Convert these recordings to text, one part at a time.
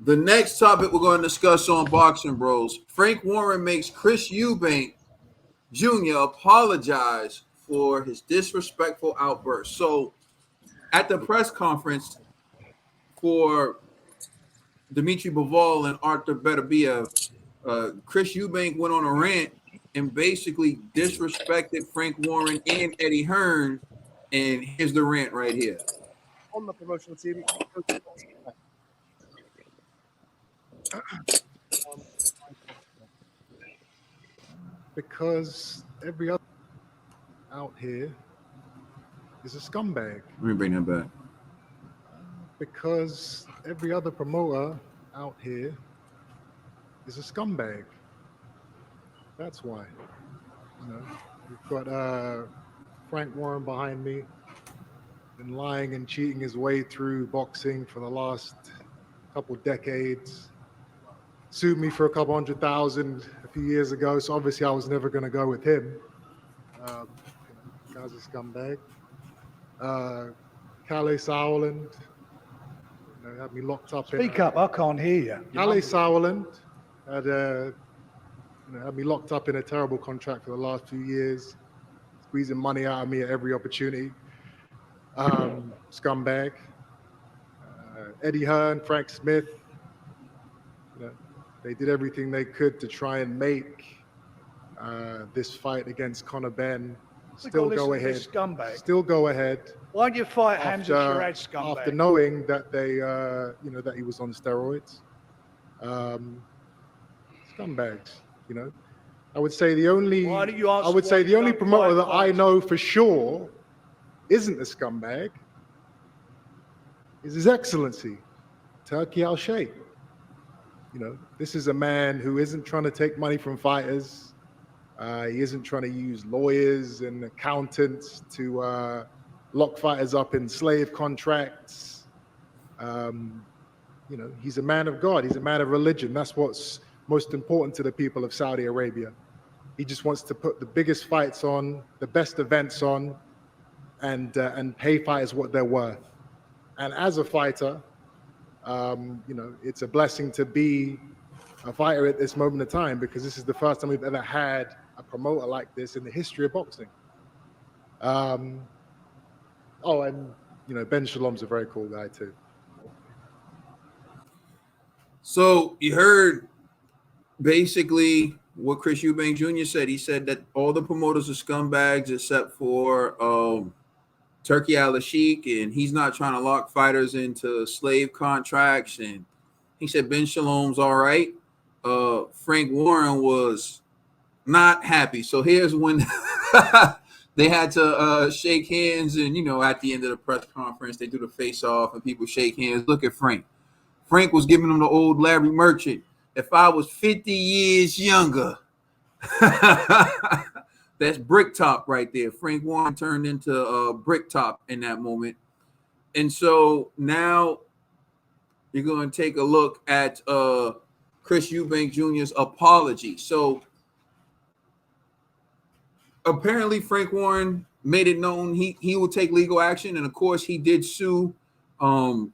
The next topic we're going to discuss on Boxing Bros. Frank Warren makes Chris Eubank Jr. apologize for his disrespectful outburst. So, at the press conference for Dmitry Bivol and Arthur Beterbiev, Chris Eubank went on a rant and basically disrespected Frank Warren and Eddie Hearn. And here's the rant right here. On the promotional team, because every other out here is a scumbag. Let me bring that back. Because every other promoter out here is a scumbag. That's why. You know, we've got Frank Warren behind me, been lying and cheating his way through boxing for the last couple decades. Sued me for a couple $100,000 a few years ago, so obviously I was never going to go with him. Guy's a scumbag. Calais Sauerland, had me locked up. Speak up, I can't hear you. Calais Sauerland had me locked up in a terrible contract for the last few years, squeezing money out of me at every opportunity. Scumbag. Eddie Hearn, Frank Smith, they did everything they could to try and make this fight against Conor Benn still go ahead. Still go ahead. Why don't you fight Hamza Sharad, scumbag? After knowing that they, that he was on steroids. Scumbags, I would say the only. The only promoter that I know for sure isn't a scumbag is His Excellency Turki Al-Sheikh. This is a man who isn't trying to take money from fighters. He isn't trying to use lawyers and accountants to lock fighters up in slave contracts. He's a man of God. He's a man of religion. That's what's most important to the people of Saudi Arabia. He just wants to put the biggest fights on, the best events on, and pay fighters what they're worth. And as a fighter, it's a blessing to be a fighter at this moment of time, because this is the first time we've ever had a promoter like this in the history of boxing. Ben Shalom's a very cool guy too. So you heard basically what Chris Eubank Jr. said. He said that all the promoters are scumbags except for Turki Al-Sheikh, and he's not trying to lock fighters into slave contracts. And he said Ben Shalom's all right. Frank Warren was not happy. So here's when they had to shake hands, and at the end of the press conference, they do the face off and people shake hands. Look at Frank. Frank was giving him the old Larry Merchant. If I was 50 years younger. That's Brick Top right there. Frank Warren turned into Brick Top in that moment. And so now you're going to take a look at Chris Eubank Jr.'s apology. So apparently Frank Warren made it known he will take legal action. And, of course, he did sue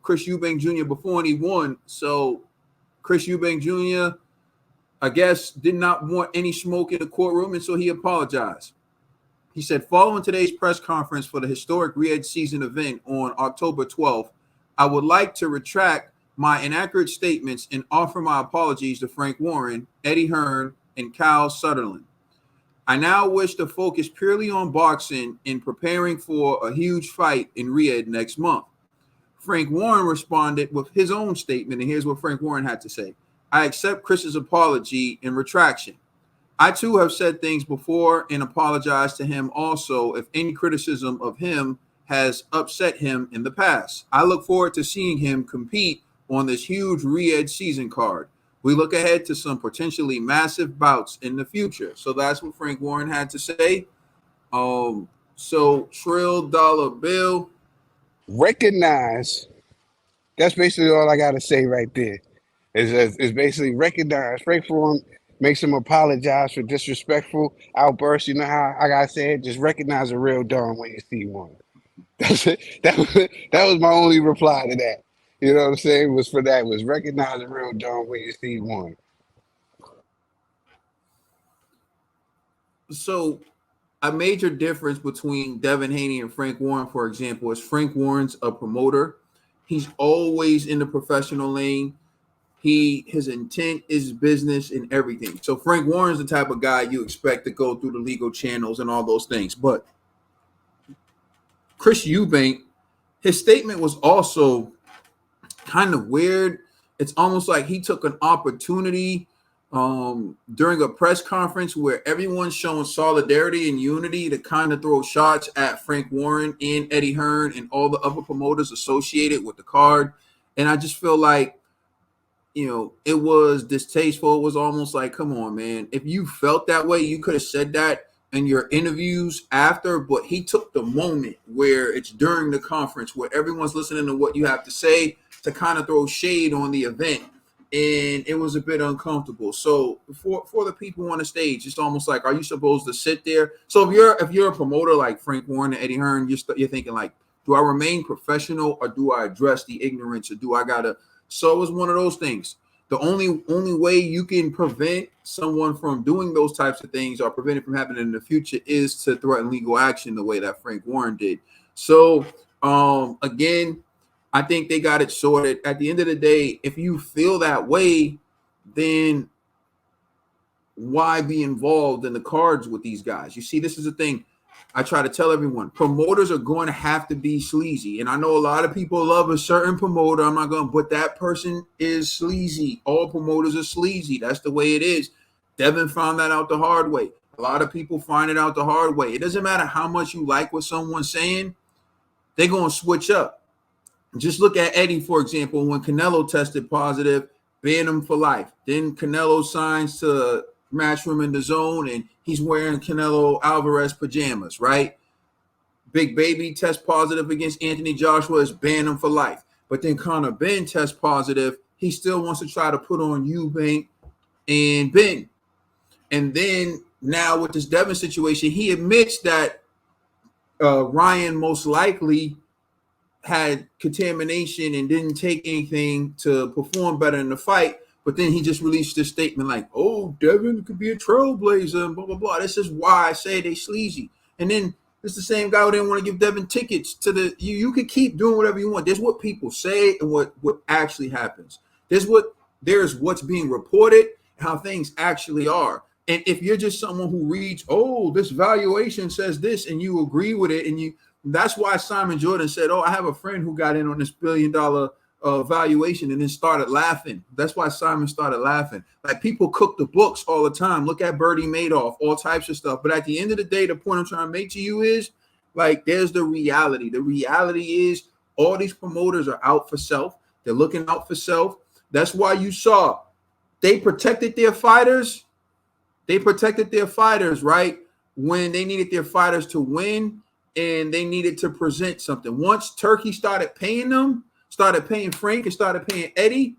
Chris Eubank Jr. before, and he won. So Chris Eubank Jr., I guess, did not want any smoke in the courtroom, and so he apologized. He said, following today's press conference for the historic Riyadh season event on October 12th, I would like to retract my inaccurate statements and offer my apologies to Frank Warren, Eddie Hearn, and Kyle Sutherland. I now wish to focus purely on boxing in preparing for a huge fight in Riyadh next month. Frank Warren responded with his own statement, and here's what Frank Warren had to say. I accept Chris's apology and retraction. I, too, have said things before and apologize to him also if any criticism of him has upset him in the past. I look forward to seeing him compete on this huge Riyadh season card. We look ahead to some potentially massive bouts in the future. So that's what Frank Warren had to say. So Trill Dollar Bill. Recognize. That's basically all I got to say right there. Is basically recognize. Frank Warren makes him apologize for disrespectful outbursts. You know how I gotta say it? Just recognize a real Don when you see one. That's it. That was my only reply to that. You know what I'm saying? Was for that. Was recognize a real dog when you see one. So a major difference between Devin Haney and Frank Warren, for example, is Frank Warren's a promoter. He's always in the professional lane. His intent is business and everything. So Frank Warren's the type of guy you expect to go through the legal channels and all those things. But Chris Eubank, his statement was also kind of weird. It's almost like he took an opportunity during a press conference where everyone's showing solidarity and unity to kind of throw shots at Frank Warren and Eddie Hearn and all the other promoters associated with the card. And I just feel like, it was distasteful. It was almost like, come on, man. If you felt that way, you could have said that in your interviews after, but he took the moment where it's during the conference where everyone's listening to what you have to say to kind of throw shade on the event. And it was a bit uncomfortable. So for the people on the stage, it's almost like, are you supposed to sit there? So if you're a promoter like Frank Warren and Eddie Hearn, you're thinking like, do I remain professional or do I address the ignorance or do I gotta? So it was one of those things. The only way you can prevent someone from doing those types of things or prevent it from happening in the future is to threaten legal action the way that Frank Warren did. So again, I think they got it sorted. At the end of the day, if you feel that way, then why be involved in the cards with these guys? You see, this is the thing. I try to tell everyone, promoters are going to have to be sleazy. And I know a lot of people love a certain promoter. I'm not going, but that person is sleazy. All promoters are sleazy. That's the way it is. Devin found that out the hard way. A lot of people find it out the hard way. It doesn't matter how much you like what someone's saying. They're going to switch up. Just look at Eddie, for example, when Canelo tested positive, banned him for life. Then Canelo signs to Matchroom in the Zone, and he's wearing Canelo Alvarez pajamas, right? Big Baby tests positive against Anthony Joshua, is banned him for life. But then Conor Ben tests positive. He still wants to try to put on Eubank and Ben. And then now with this Devin situation, he admits that Ryan most likely had contamination and didn't take anything to perform better in the fight. But then he just released this statement like, oh, Devin could be a trailblazer and blah, blah, blah. This is why I say they sleazy. And then it's the same guy who didn't want to give Devin tickets to the – you can keep doing whatever you want. There's what people say and what actually happens. There's what's being reported and how things actually are. And if you're just someone who reads, oh, this valuation says this, and you agree with it, and that's why Simon Jordan said, oh, I have a friend who got in on this $1 billion valuation and then started laughing. That's why Simon started laughing. Like, people cook the books all the time. Look at Bernie Madoff, all types of stuff. But at the end of the day, the point I'm trying to make to you is, like, there's the reality. The reality is all these promoters are out for self. They're looking out for self. That's why you saw they protected their fighters. They protected their fighters, right, when they needed their fighters to win and they needed to present something. Once Turkey started paying them, started paying Frank and started paying Eddie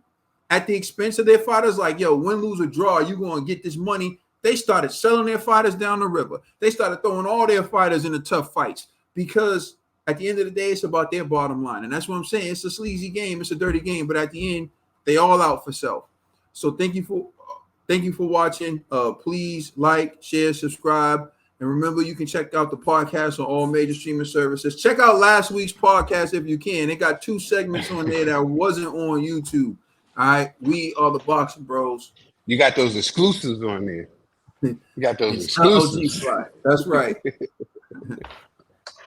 at the expense of their fighters, like, yo, win, lose, or draw, you're going to get this money. They started selling their fighters down the river. They started throwing all their fighters into tough fights because at the end of the day, it's about their bottom line. And that's what I'm saying. It's a sleazy game. It's a dirty game. But at the end, they all out for self. So thank you for watching. Please like, share, subscribe. And remember, you can check out the podcast on all major streaming services. Check out last week's podcast if you can. It got 2 segments on there that wasn't on YouTube. All right. We are the Boxing Bros. You got those exclusives on there. You got those exclusives. That's right.